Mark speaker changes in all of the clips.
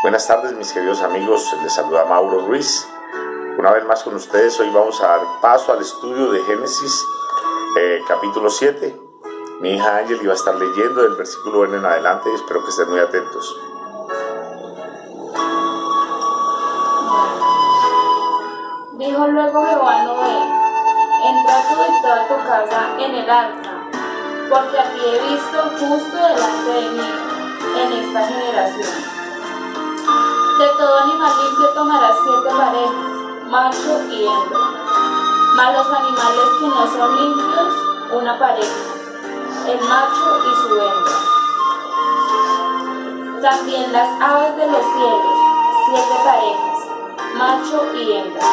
Speaker 1: Buenas tardes, mis queridos amigos, les saluda Mauro Ruiz. Una vez más con ustedes, hoy vamos a dar paso al estudio de Génesis, capítulo 7. Mi hija Ángel iba a estar leyendo del versículo 1 en adelante y espero que estén muy atentos.
Speaker 2: Dijo luego Jehová a Noé: entra tú y toda tu casa en el arca, porque a ti he visto justo delante de mí en esta generación. De todo animal limpio tomarás 7 parejas, macho y hembra, mas los animales que no son limpios, una pareja, el macho y su hembra. También las aves de los cielos, 7 parejas, macho y hembra,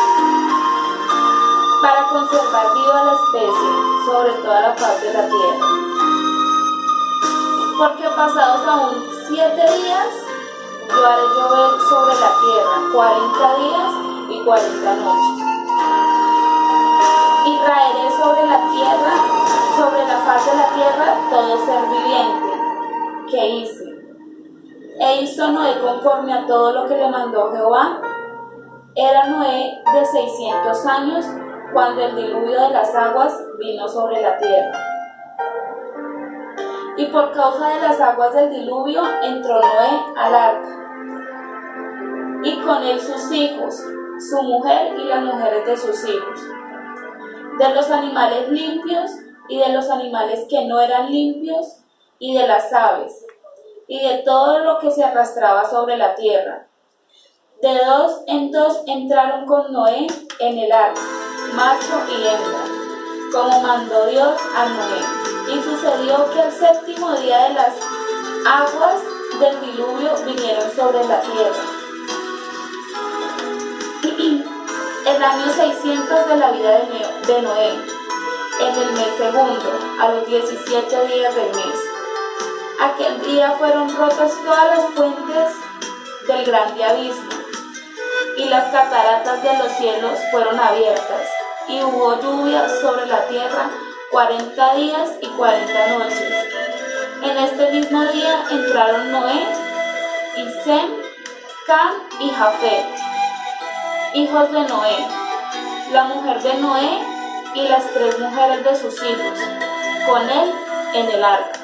Speaker 2: para conservar viva la especie sobre toda la faz de la tierra. Porque pasados aún 7 días, yo haré llover sobre la tierra 40 días y 40 noches. Y raeré sobre la tierra, sobre la faz de la tierra, todo ser viviente que hice. E hizo Noé conforme a todo lo que le mandó Jehová. Era Noé de 600 años cuando el diluvio de las aguas vino sobre la tierra. Y por causa de las aguas del diluvio entró Noé al arca, y con él sus hijos, su mujer y las mujeres de sus hijos, de los animales limpios y de los animales que no eran limpios, y de las aves, y de todo lo que se arrastraba sobre la tierra. De 2 en 2 entraron con Noé en el arca, macho y hembra, como mandó Dios a Noé. Y sucedió que al 7º día de las aguas del diluvio vinieron sobre la tierra. El año 600 de la vida de Noé, en el mes segundo, a los 17 días del mes. Aquel día fueron rotas todas las fuentes del grande abismo, y las cataratas de los cielos fueron abiertas, y hubo lluvia sobre la tierra 40 días y 40 noches. En este mismo día entraron Noé, y Sem, Cam y Jafet, hijos de Noé, la mujer de Noé y las 3 mujeres de sus hijos, con él en el arca.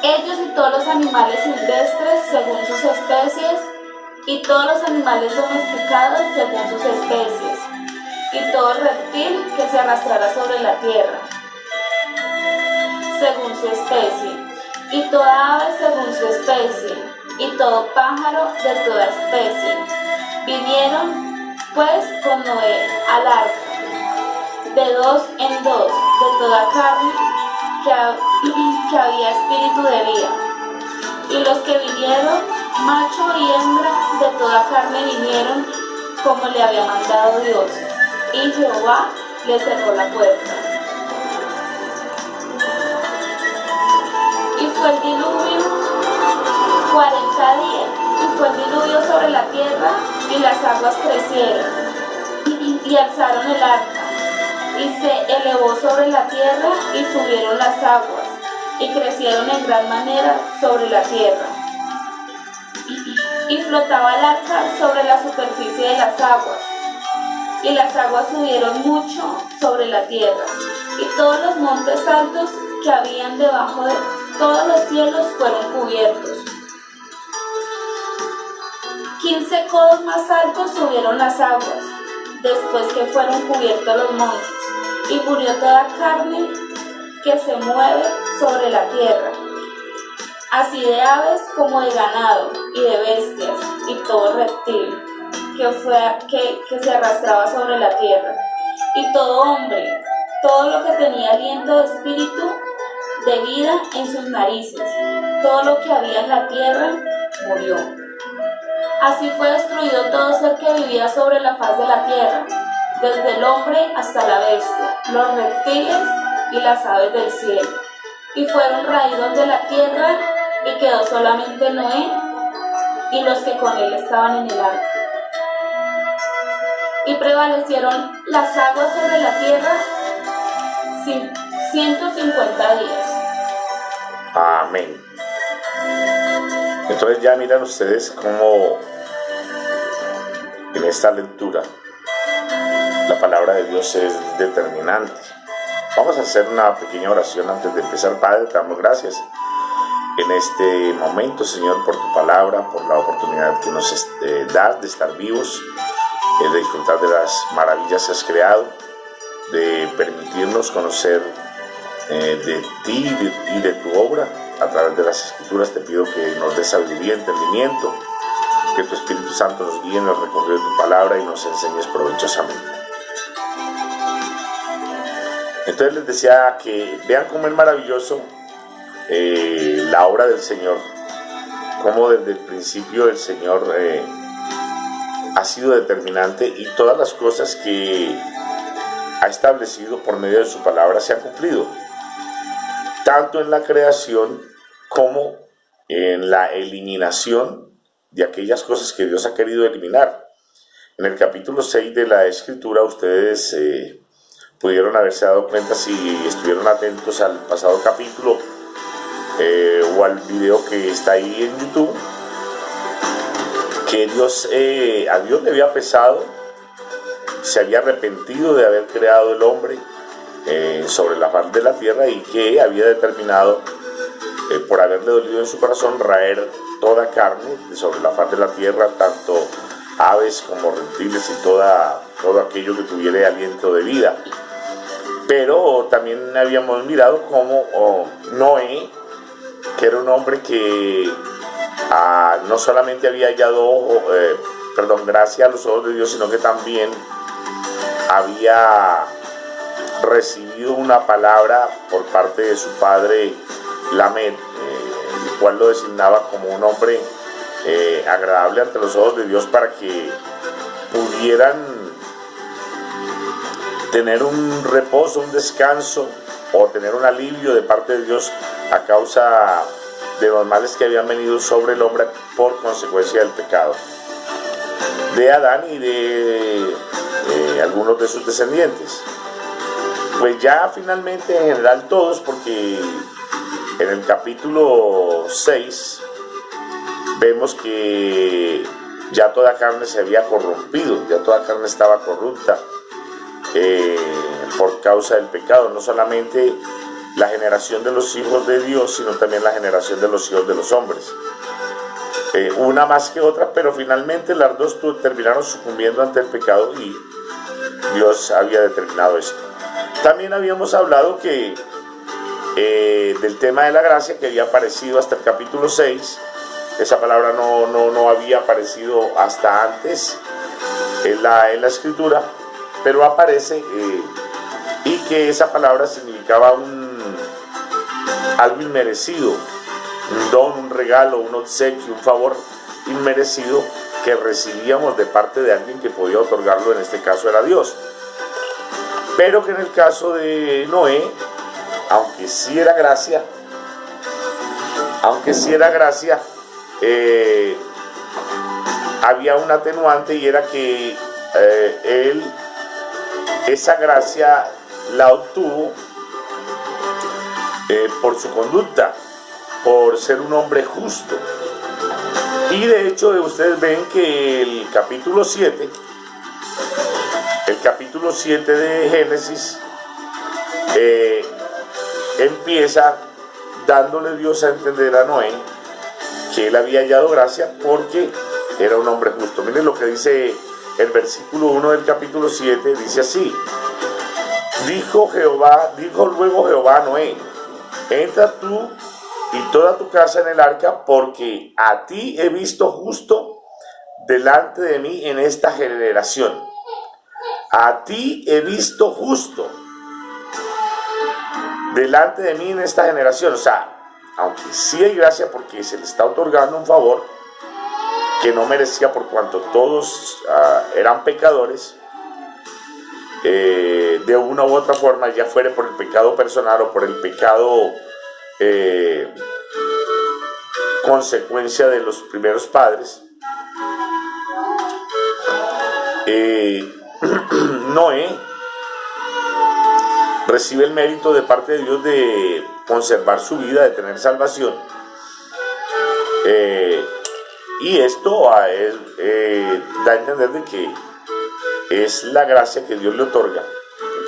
Speaker 2: Ellos y todos los animales silvestres según sus especies, y todos los animales domesticados según sus especies, y todo reptil que se arrastrara sobre la tierra, según su especie, y toda ave según su especie, y todo pájaro de toda especie. Vinieron pues con Noé al arca, de 2 en 2, de toda carne que había espíritu de vida. Y los que vinieron, macho y hembra de toda carne vinieron, como le había mandado Dios. Y Jehová le cerró la puerta. Y fue el diluvio 40 días, y fue el diluvio sobre la tierra, y las aguas crecieron, y alzaron el arca, y se elevó sobre la tierra, y subieron las aguas, y crecieron en gran manera sobre la tierra. Y flotaba el arca sobre la superficie de las aguas, y las aguas subieron mucho sobre la tierra, y todos los montes altos que habían debajo de todos los cielos fueron cubiertos. 15 codos más altos subieron las aguas, después que fueron cubiertos los montes, y murió toda carne que se mueve sobre la tierra, así de aves como de ganado, y de bestias, y todo reptil que se arrastraba sobre la tierra, y todo hombre, todo lo que tenía aliento de espíritu de vida en sus narices, todo lo que había en la tierra murió. Así fue destruido todo ser que vivía sobre la faz de la tierra, desde el hombre hasta la bestia, los reptiles y las aves del cielo, y fueron raídos de la tierra, y quedó solamente Noé y los que con él estaban en el arca. Y prevalecieron las aguas sobre la tierra 150 días.
Speaker 1: Amén. Entonces ya miran ustedes cómo en esta lectura la palabra de Dios es determinante. Vamos a hacer una pequeña oración antes de empezar. Padre, te damos gracias en este momento, Señor, por tu palabra, por la oportunidad que nos das de estar vivos, de disfrutar de las maravillas que has creado, de permitirnos conocer de ti y de tu obra a través de las Escrituras. Te pido que nos des sabiduría, entendimiento, que tu Espíritu Santo nos guíe en el recorrido de tu palabra y nos enseñes provechosamente. Entonces les decía que vean cómo es maravilloso la obra del Señor, cómo desde el principio el Señor ha sido determinante y todas las cosas que ha establecido por medio de su palabra se han cumplido, tanto en la creación como en la eliminación de aquellas cosas que Dios ha querido eliminar. En el capítulo 6 de la Escritura ustedes pudieron haberse dado cuenta, si estuvieron atentos al pasado capítulo o al video que está ahí en YouTube, que a Dios le había pesado, se había arrepentido de haber creado el hombre sobre la faz de la tierra y que había determinado, por haberle dolido en su corazón, raer toda carne sobre la faz de la tierra, tanto aves como reptiles y todo aquello que tuviera aliento de vida. Pero también habíamos mirado cómo Noé, que era un hombre que no solamente había hallado gracia a los ojos de Dios, sino que también había recibido una palabra por parte de su padre Lamed, el cual lo designaba como un hombre agradable ante los ojos de Dios, para que pudieran tener un reposo, un descanso o tener un alivio de parte de Dios a causa de los males que habían venido sobre el hombre por consecuencia del pecado de Adán y de algunos de sus descendientes. Pues ya finalmente, en general todos, porque en el capítulo 6 vemos que ya toda carne se había corrompido, ya toda carne estaba corrupta por causa del pecado, no solamente la generación de los hijos de Dios, sino también la generación de los hijos de los hombres. Una más que otra, pero finalmente las dos terminaron sucumbiendo ante el pecado y Dios había determinado esto. También habíamos hablado que del tema de la gracia, que había aparecido hasta el capítulo 6, esa palabra no había aparecido hasta antes en la Escritura, pero aparece y que esa palabra significaba algo inmerecido, un don, un regalo, un obsequio, un favor inmerecido que recibíamos de parte de alguien que podía otorgarlo. En este caso era Dios, pero que en el caso de Noé, aunque sí era gracia, había un atenuante, y era que él esa gracia la obtuvo por su conducta, por ser un hombre justo. Y de hecho ustedes ven que el capítulo 7 de Génesis empieza dándole Dios a entender a Noé que él había hallado gracia porque era un hombre justo. Miren lo que dice el versículo 1 del capítulo 7, dice así: dijo luego Jehová a Noé: entra tú y toda tu casa en el arca, porque a ti he visto justo delante de mí en esta generación. A ti he visto justo delante de mí en esta generación. O sea, aunque sí hay gracia porque se le está otorgando un favor que no merecía, por cuanto todos eran pecadores, de una u otra forma, ya fuera por el pecado personal o por el pecado consecuencia de los primeros padres. Noé recibe el mérito de parte de Dios de conservar su vida, de tener salvación, Y esto da a entender de que es la gracia que Dios le otorga,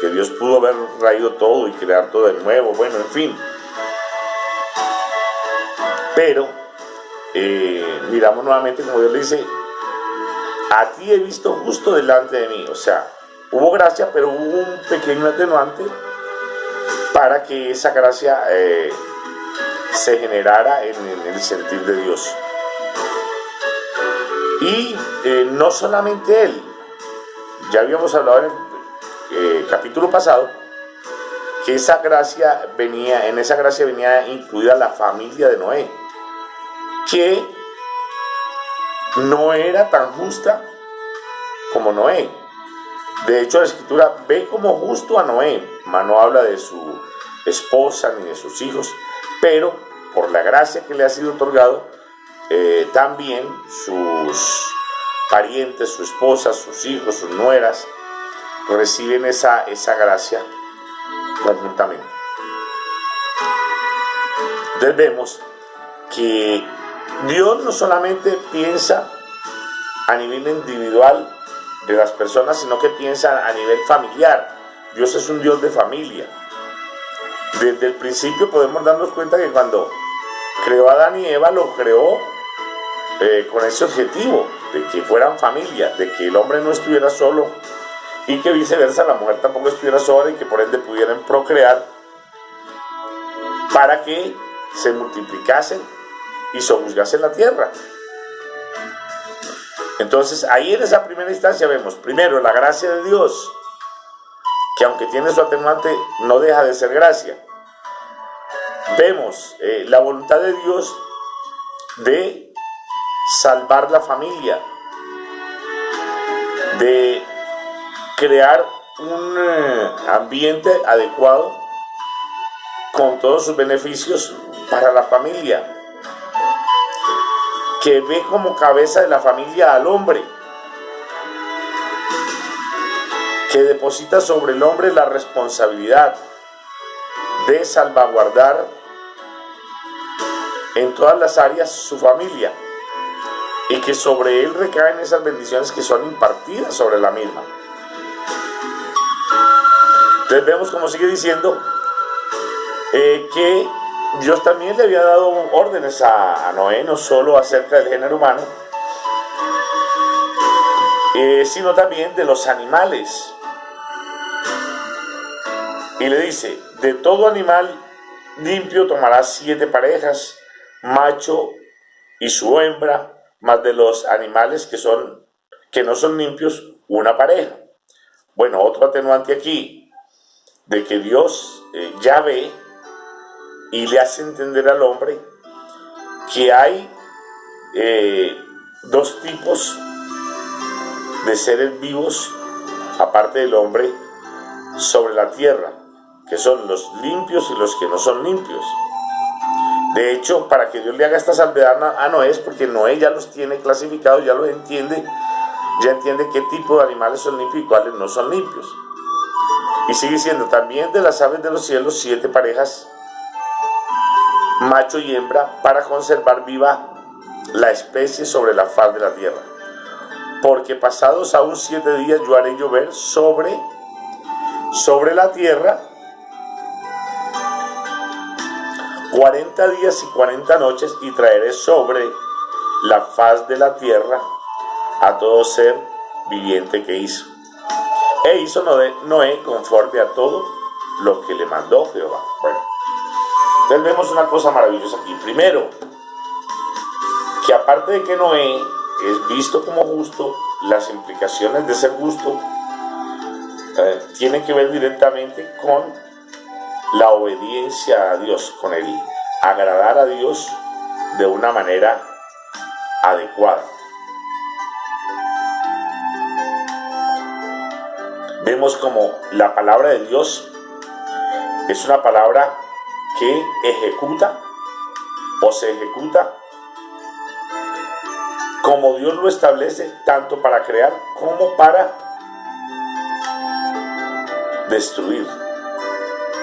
Speaker 1: que Dios pudo haber traído todo y crear todo de nuevo, bueno, en fin. Pero miramos nuevamente como Dios le dice: a ti he visto justo delante de mí. O sea, hubo gracia, pero hubo un pequeño atenuante para que esa gracia se generara en el sentir de Dios. Y no solamente él, ya habíamos hablado en el capítulo pasado que en esa gracia venía incluida la familia de Noé, que no era tan justa como Noé. De hecho, la Escritura ve como justo a Noé, mas no habla de su esposa ni de sus hijos, pero por la gracia que le ha sido otorgado, también sus parientes, su esposa, sus hijos, sus nueras, reciben esa gracia conjuntamente. Entonces vemos que Dios no solamente piensa a nivel individual de las personas, sino que piensa a nivel familiar. Dios es un Dios de familia. Desde el principio podemos darnos cuenta que cuando creó a Adán y Eva, lo creó con ese objetivo de que fueran familia, de que el hombre no estuviera solo y que viceversa la mujer tampoco estuviera sola y que por ende pudieran procrear para que se multiplicasen y sojuzgasen la tierra. Entonces ahí en esa primera instancia vemos primero la gracia de Dios, que aunque tiene su atenuante no deja de ser gracia. Vemos la voluntad de Dios de salvar la familia, de crear un ambiente adecuado con todos sus beneficios para la familia, que ve como cabeza de la familia al hombre, que deposita sobre el hombre la responsabilidad de salvaguardar en todas las áreas su familia, y que sobre él recaen esas bendiciones que son impartidas sobre la misma. Entonces vemos como sigue diciendo que Dios también le había dado órdenes a Noé, no solo acerca del género humano, sino también de los animales. Y le dice: de todo animal limpio tomarás 7 parejas, macho y su hembra, más de los animales que no son limpios, una pareja. Bueno, otro atenuante aquí, de que Dios ya ve y le hace entender al hombre que hay 2 tipos de seres vivos, aparte del hombre, sobre la tierra, que son los limpios y los que no son limpios. De hecho, para que Dios le haga esta salvedad a Noé es porque Noé ya los tiene clasificados, ya los entiende, ya entiende qué tipo de animales son limpios y cuáles no son limpios. Y sigue diciendo: también de las aves de los cielos 7 parejas, macho y hembra, para conservar viva la especie sobre la faz de la tierra. Porque pasados aún 7 días yo haré llover sobre la tierra 40 días y 40 noches, y traeré sobre la faz de la tierra a todo ser viviente que hizo. E hizo Noé conforme a todo lo que le mandó Jehová. Bueno, entonces vemos una cosa maravillosa aquí. Primero, que aparte de que Noé es visto como justo, las implicaciones de ser justo tienen que ver directamente con la obediencia a Dios, con el agradar a Dios de una manera adecuada. Vemos como la palabra de Dios es una palabra que ejecuta o se ejecuta como Dios lo establece, tanto para crear como para destruir.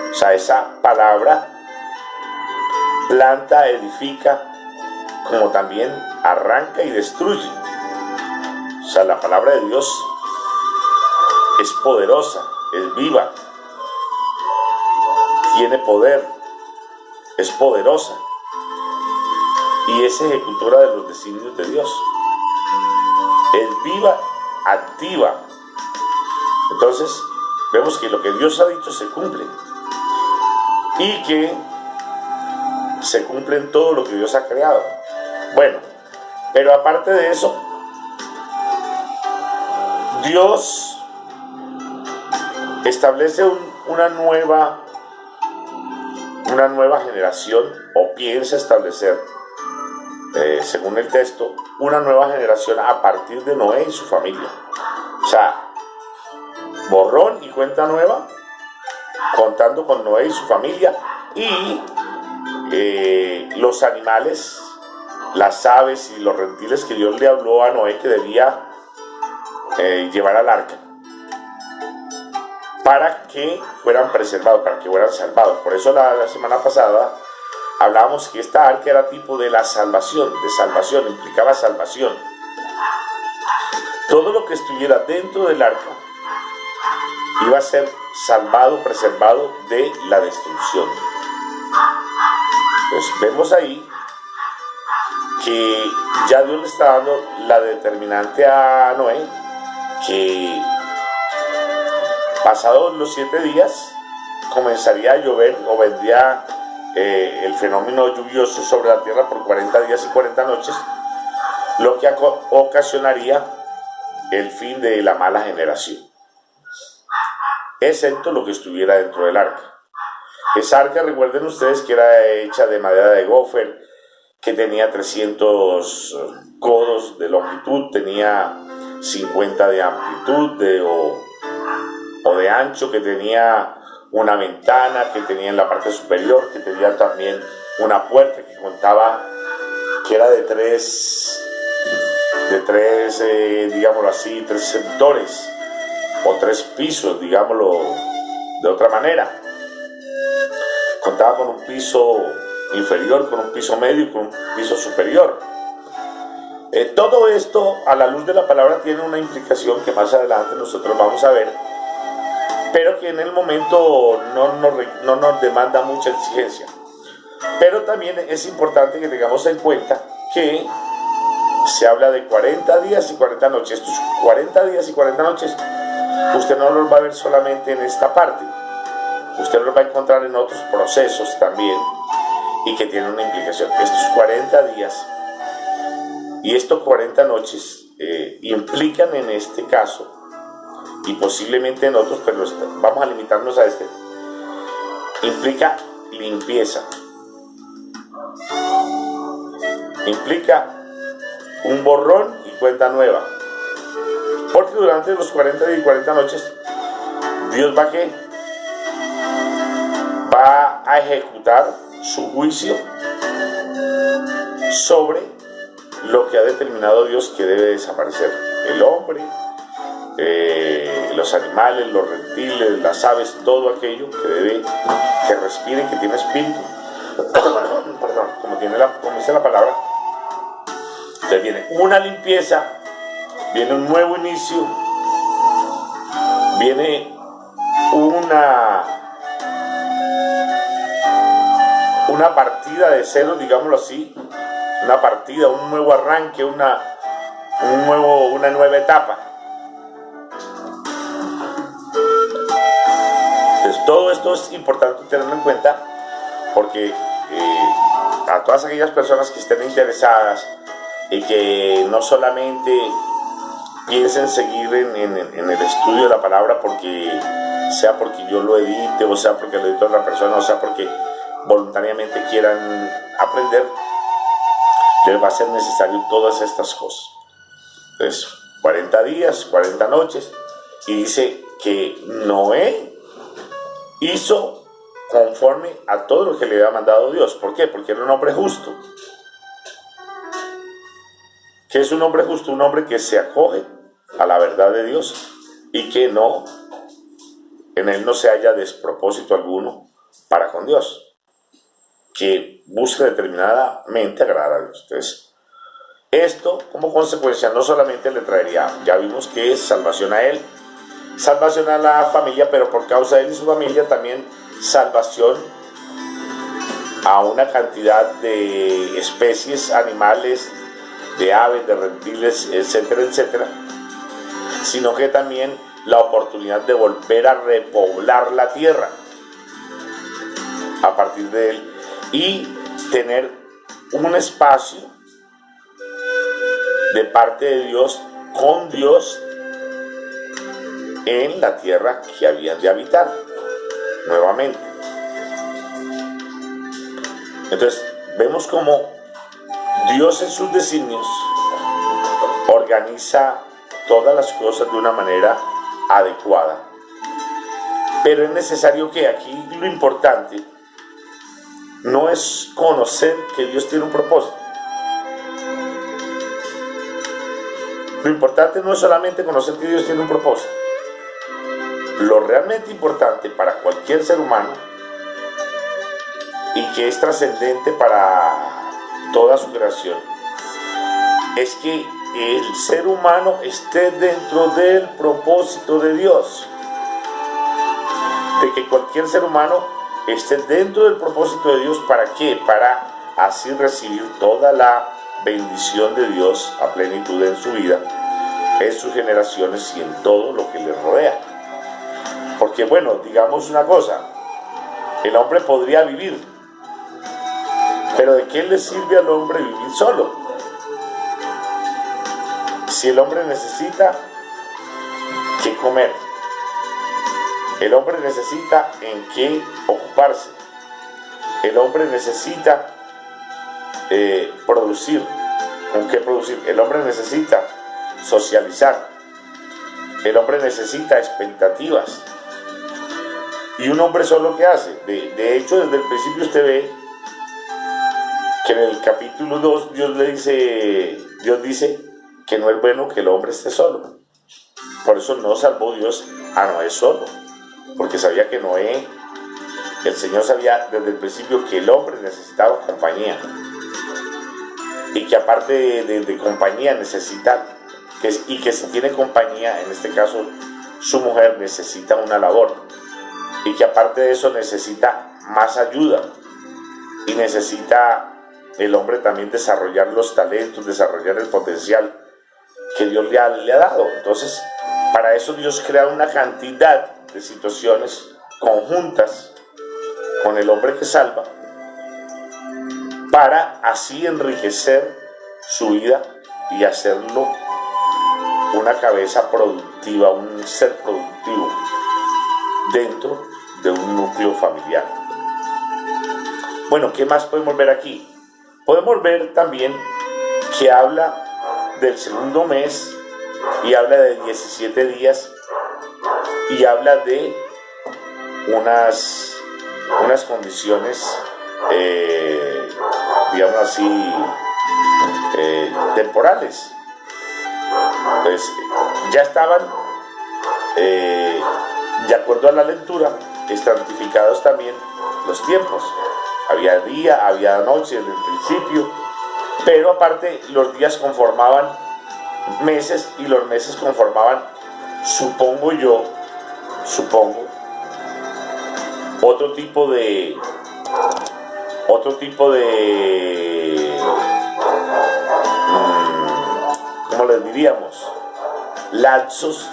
Speaker 1: O sea, esa palabra planta, edifica, como también arranca y destruye. O sea, la palabra de Dios es poderosa, es viva, tiene poder, es poderosa y es ejecutora de los designios de Dios. Es viva, activa. Entonces, vemos que lo que Dios ha dicho se cumple y que se cumple en todo lo que Dios ha creado. Bueno, pero aparte de eso, Dios establece una nueva generación, o piensa establecer, según el texto, una nueva generación a partir de Noé y su familia. O sea, borrón y cuenta nueva, contando con Noé y su familia, y los animales, las aves y los reptiles que Dios le habló a Noé que debía llevar al arca para que fueran preservados, para que fueran salvados. Por eso la semana pasada hablábamos que esta arca era tipo de la salvación, implicaba salvación. Todo lo que estuviera dentro del arca iba a ser salvado, preservado de la destrucción. Entonces vemos ahí que ya Dios le está dando la determinante a Noé, que pasados los 7 días comenzaría a llover, o vendría el fenómeno lluvioso sobre la tierra por 40 días y 40 noches, lo que ocasionaría el fin de la mala generación, excepto lo que estuviera dentro del arca. Esa arca, recuerden ustedes que era hecha de madera de gofer, que tenía 300 codos de longitud, tenía 50 de amplitud o de ancho, que tenía una ventana, que tenía en la parte superior, que tenía también una puerta que contaba que era de tres, digámoslo así, 3 sectores o 3 pisos, digámoslo de otra manera. Contaba con un piso inferior, con un piso medio y con un piso superior. Todo esto, a la luz de la palabra, tiene una implicación que más adelante nosotros vamos a ver, pero que en el momento no nos demanda mucha exigencia. Pero también es importante que tengamos en cuenta que se habla de 40 días y 40 noches. Estos 40 días y 40 noches usted no los va a ver solamente en esta parte, usted los va a encontrar en otros procesos también, y que tienen una implicación. Estos 40 días y estos 40 noches implican en este caso, y posiblemente en otros, pero vamos a limitarnos a este, implica limpieza, implica un borrón y cuenta nueva, porque durante los 40 días y 40 noches Dios va a ejecutar su juicio sobre lo que ha determinado Dios que debe desaparecer: el hombre, los animales, los reptiles, las aves, todo aquello que respire, que tiene espíritu. Perdón, como dice la palabra. Entonces viene una limpieza, viene un nuevo inicio, viene una partida de cero, digámoslo así, una partida, un nuevo arranque, una nueva etapa. Entonces todo esto es importante tenerlo en cuenta, porque a todas aquellas personas que estén interesadas y que no solamente piensen seguir en el estudio de la palabra sea porque yo lo edite, o sea porque lo edite otra persona, o sea porque voluntariamente quieran aprender, les va a ser necesario todas estas cosas. Entonces, 40 días, 40 noches, y dice que Noé hizo conforme a todo lo que le había mandado Dios. ¿Por qué? Porque era un hombre justo. ¿Qué es un hombre justo? Un hombre que se acoge a la verdad de Dios y que en él no se haya despropósito alguno para con Dios. que busca determinadamente agradar a Dios. Entonces, esto como consecuencia no solamente le traería, ya vimos que es salvación a él, salvación a la familia, pero por causa de él y su familia también salvación a una cantidad de especies animales, de aves, de reptiles, etcétera, etcétera, sino que también la oportunidad de volver a repoblar la tierra a partir de él y tener un espacio de parte de Dios, con Dios, en la tierra que habían de habitar nuevamente. Entonces vemos cómo Dios en sus designios organiza todas las cosas de una manera adecuada, pero es necesario que aquí lo importante no es conocer que Dios tiene un propósito. Lo importante no es solamente conocer que Dios tiene un propósito. Lo realmente importante para cualquier ser humano y que es trascendente para toda su creación es que el ser humano esté dentro del propósito de Dios. De que cualquier ser humano esté dentro del propósito de Dios. ¿Para qué? Para así recibir toda la bendición de Dios a plenitud en su vida, en sus generaciones y en todo lo que le rodea. Porque bueno, digamos una cosa, el hombre podría vivir, pero ¿de qué le sirve al hombre vivir solo? Si el hombre necesita qué comer, el hombre necesita en qué ocuparse, el hombre necesita producir, ¿con qué producir? El hombre necesita socializar, el hombre necesita expectativas. Y un hombre solo, ¿qué hace? De hecho, desde el principio usted ve que en el capítulo 2 Dios dice que no es bueno que el hombre esté solo. Por eso no salvó Dios a Noé solo, porque sabía que el Señor sabía desde el principio que el hombre necesitaba compañía, y que aparte de compañía necesita, y que si tiene compañía, en este caso su mujer, necesita una labor, y que aparte de eso necesita más ayuda, y necesita el hombre también desarrollar los talentos, desarrollar el potencial que Dios le ha dado. Entonces, para eso Dios crea una cantidad de situaciones conjuntas con el hombre que salva, para así enriquecer su vida y hacerlo una cabeza productiva, un ser productivo dentro de un núcleo familiar. Bueno, ¿qué más podemos ver aquí? Podemos ver también que habla del segundo mes y habla de 17 días y habla de unas condiciones, digamos así, temporales. Pues ya estaban, de acuerdo a la lectura, estratificados también los tiempos. Había día, había noche desde el principio, pero aparte los días conformaban meses y los meses conformaban, supongo, otro tipo de ¿cómo les diríamos? Lapsos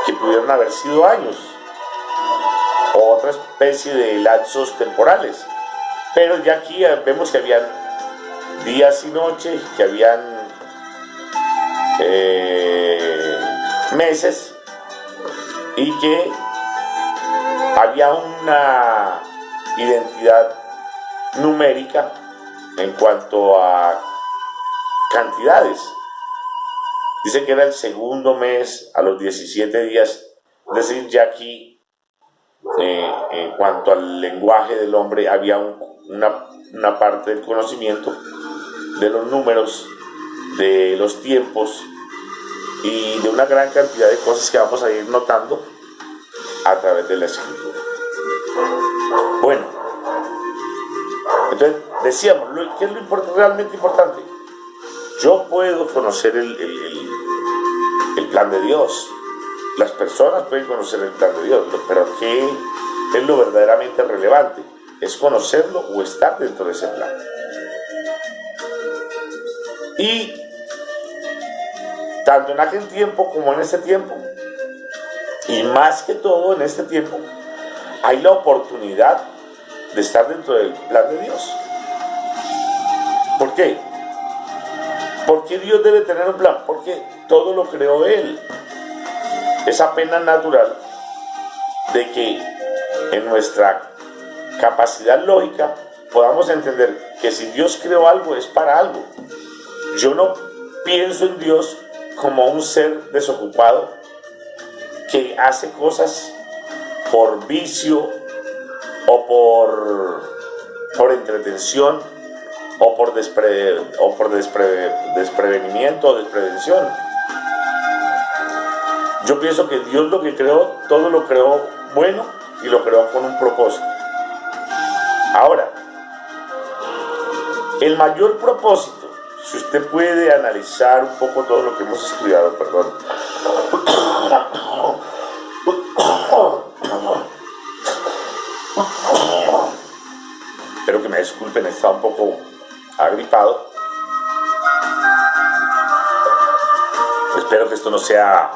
Speaker 1: que pudieron haber sido años, o otra especie de lapsos temporales. Pero ya aquí vemos que habían días y noches, que habían meses, y que había una identidad numérica en cuanto a cantidades. Dice que era el segundo mes a los 17 días, es decir, ya aquí en cuanto al lenguaje del hombre había una parte del conocimiento de los números, de los tiempos y de una gran cantidad de cosas que vamos a ir notando a través de la escritura. Bueno, entonces decíamos, ¿qué es lo realmente importante? Yo puedo conocer el plan de Dios. Las personas pueden conocer el plan de Dios, pero ¿qué es lo verdaderamente relevante? ¿Es conocerlo o estar dentro de ese plan? Y tanto en aquel tiempo como en este tiempo, y más que todo en este tiempo, hay la oportunidad de estar dentro del plan de Dios. ¿Por qué? Porque Dios debe tener un plan, porque todo lo creó Él. Es apenas natural de que en nuestra capacidad lógica podamos entender que si Dios creó algo es para algo. Yo no pienso en Dios como un ser desocupado que hace cosas por vicio o por entretención o por desprevenimiento o desprevención. Yo pienso que Dios lo que creó, todo lo creó bueno y lo creó con un propósito. Ahora, el mayor propósito, si usted puede analizar un poco todo lo que hemos estudiado, perdón. Espero que me disculpen, estaba un poco agripado. Espero que esto no sea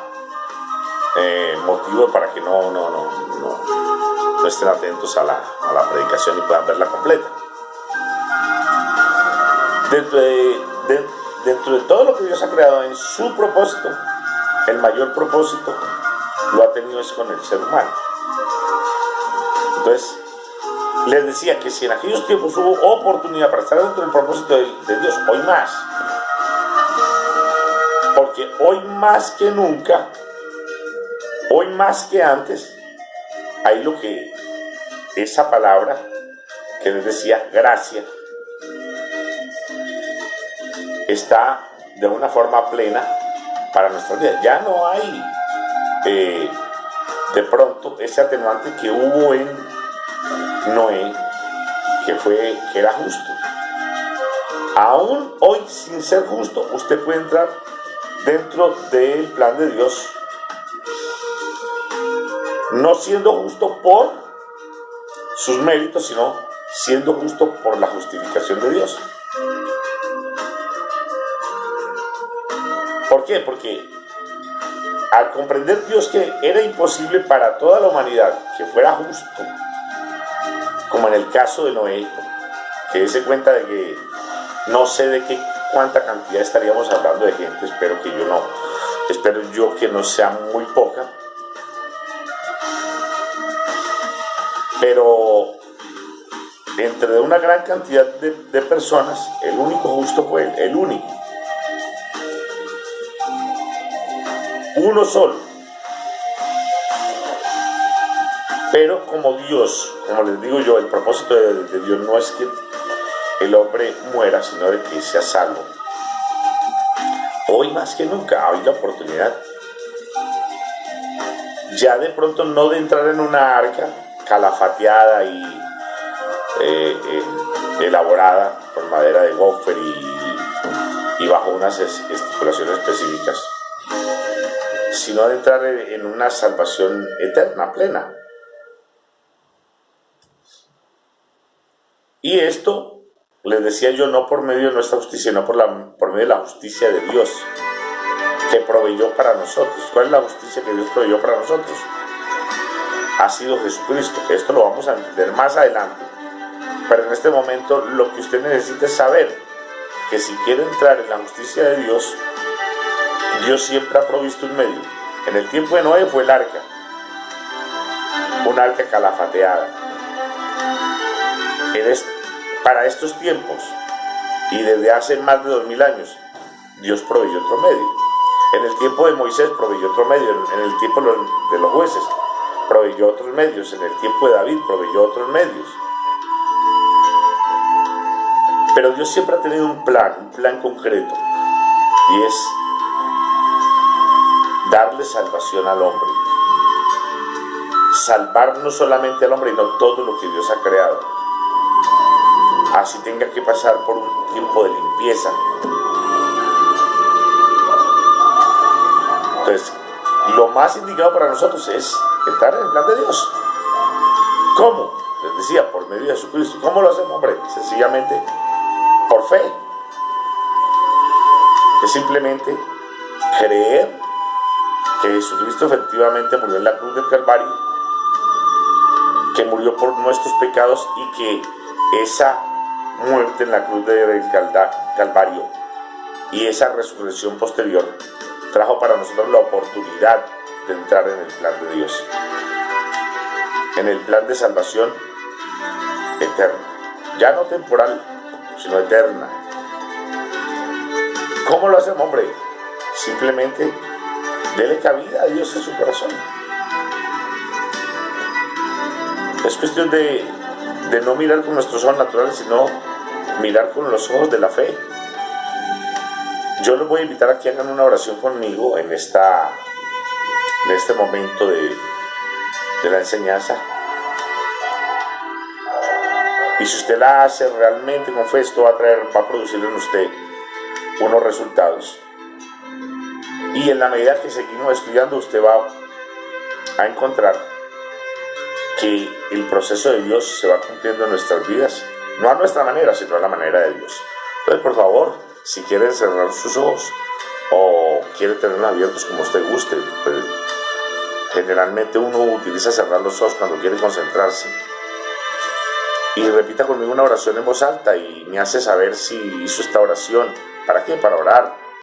Speaker 1: motivo para que no estén atentos a la predicación y puedan verla completa. Dentro de todo lo que Dios ha creado en su propósito, el mayor propósito lo ha tenido es con el ser humano. Entonces, les decía que si en aquellos tiempos hubo oportunidad para estar dentro del propósito de Dios, hoy más. Porque hoy más que nunca, hoy más que antes, hay lo que esa palabra que les decía, gracia, está de una forma plena para nuestras vidas. Ya no hay de pronto ese atenuante que hubo en Noé, que era justo. Aún hoy, sin ser justo, usted puede entrar dentro del plan de Dios, no siendo justo por sus méritos, sino siendo justo por la justificación de Dios. ¿Por qué? Porque al comprender Dios que era imposible para toda la humanidad que fuera justo, como en el caso de Noé, que se cuenta de que no sé de cuánta cantidad estaríamos hablando de gente, espero yo que no sea muy poca, pero entre una gran cantidad de personas, el único justo fue él, el único. Uno solo. Pero como Dios, como les digo yo, el propósito de Dios no es que el hombre muera, sino de que sea salvo. Hoy más que nunca hay la oportunidad ya de pronto no de entrar en una arca calafateada y elaborada con madera de gofer y bajo unas estipulaciones específicas, sino de entrar en una salvación eterna, plena. Y esto, les decía yo, no por medio de nuestra justicia, sino por medio de la justicia de Dios, que proveyó para nosotros. ¿Cuál es la justicia que Dios proveyó para nosotros? Ha sido Jesucristo. Esto lo vamos a entender más adelante. Pero en este momento lo que usted necesita es saber que si quiere entrar en la justicia de Dios, Dios siempre ha provisto un medio. En el tiempo de Noé fue el arca, un arca calafateada. Para estos tiempos y desde hace más de 2000 años, Dios proveyó otro medio. En el tiempo de Moisés proveyó otro medio, en el tiempo de los jueces proveyó otros medios, en el tiempo de David proveyó otros medios. Pero Dios siempre ha tenido un plan concreto, y es darle salvación al hombre. salvar no solamente al hombre, sino todo lo que Dios ha creado. Así tenga que pasar por un tiempo de limpieza. Entonces, lo más indicado para nosotros es entrar en el plan de Dios. ¿Cómo? Les decía, por medio de Jesucristo. ¿Cómo lo hacemos, hombre? Sencillamente por fe. Es simplemente creer que Jesucristo efectivamente murió en la cruz del Calvario, que murió por nuestros pecados y que esa muerte en la cruz del Calvario y esa resurrección posterior trajo para nosotros la oportunidad de entrar en el plan de Dios, en el plan de salvación eterna, ya no temporal, sino eterna. ¿Cómo lo hacemos, hombre? Simplemente dele cabida a Dios en su corazón. Es cuestión de no mirar con nuestros ojos naturales, sino mirar con los ojos de la fe. Yo los voy a invitar a que hagan una oración conmigo en este momento de la enseñanza. Y si usted la hace realmente con fe, esto va a producir en usted unos resultados. Y en la medida que seguimos estudiando, usted va a encontrar que el proceso de Dios se va cumpliendo en nuestras vidas, no a nuestra manera, sino a la manera de Dios. Entonces, por favor, si quiere cerrar sus ojos o quiere tenerlos abiertos como usted guste, pues, generalmente uno utiliza cerrar los ojos cuando quiere concentrarse. Y repita conmigo una oración en voz alta y me hace saber si hizo esta oración. ¿Para qué? Para orar.